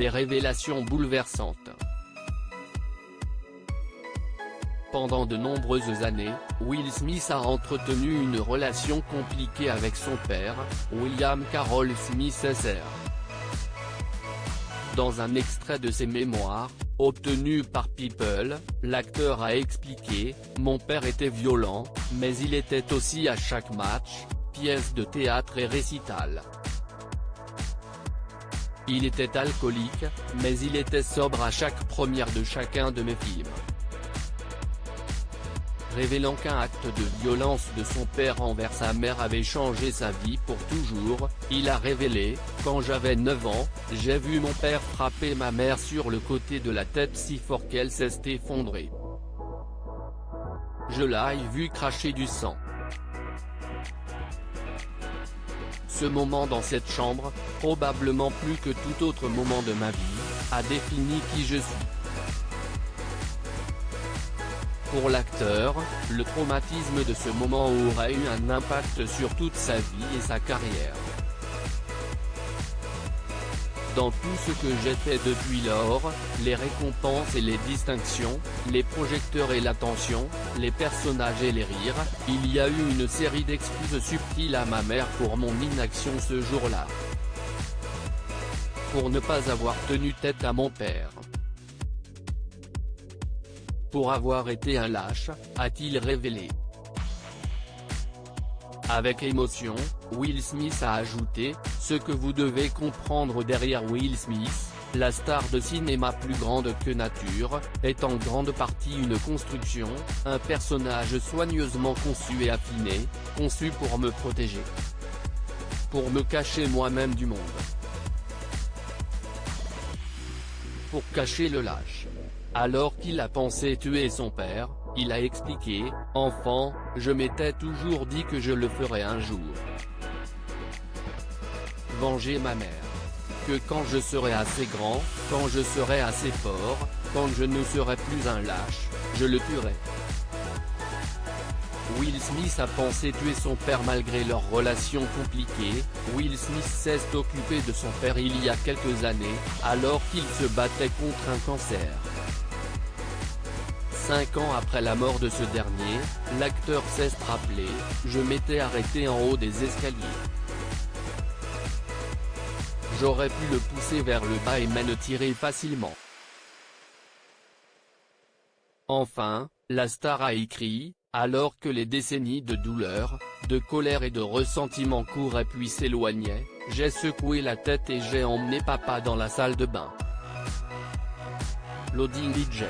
des révélations bouleversantes. Pendant de nombreuses années, Will Smith a entretenu une relation compliquée avec son père, William Carroll Smith Sr. Dans un extrait de ses mémoires, obtenu par People, l'acteur a expliqué « Mon père était violent, mais il était aussi à chaque match, pièce de théâtre et récital. Il était alcoolique, mais il était sobre à chaque première de chacun de mes films ». Révélant qu'un acte de violence de son père envers sa mère avait changé sa vie pour toujours, il a révélé « Quand j'avais 9 ans, j'ai vu mon père frapper ma mère sur le côté de la tête si fort qu'elle s'est effondrée. Je l'ai vu cracher du sang. Ce moment dans cette chambre, probablement plus que tout autre moment de ma vie, a défini qui je suis ». Pour l'acteur, le traumatisme de ce moment aurait eu un impact sur toute sa vie et sa carrière. Dans tout ce que j'ai fait depuis lors, les récompenses et les distinctions, les projecteurs et l'attention, les personnages et les rires, il y a eu une série d'excuses subtiles à ma mère pour mon inaction ce jour-là. Pour ne pas avoir tenu tête à mon père. Pour avoir été un lâche, a-t-il révélé. Avec émotion, Will Smith a ajouté « Ce que vous devez comprendre derrière Will Smith, la star de cinéma plus grande que nature, est en grande partie une construction, un personnage soigneusement conçu et affiné, conçu pour me protéger. Pour me cacher moi-même du monde. Pour cacher le lâche. » Alors qu'il a pensé tuer son père, il a expliqué « Enfant, je m'étais toujours dit que je le ferais un jour. Venger ma mère. Que quand je serai assez grand, quand je serai assez fort, quand je ne serai plus un lâche, je le tuerai. » Will Smith a pensé tuer son père malgré leur relation compliquée. Will Smith s'est occupé de son père il y a quelques années, alors qu'il se battait contre un cancer. 5 ans après la mort de ce dernier, l'acteur s'est rappelé « Je m'étais arrêté en haut des escaliers. J'aurais pu le pousser vers le bas et me tirer facilement. » Enfin, la star a écrit « Alors que les décennies de douleur, de colère et de ressentiment couraient puis s'éloignaient, j'ai secoué la tête et j'ai emmené papa dans la salle de bain. » Loading DJ.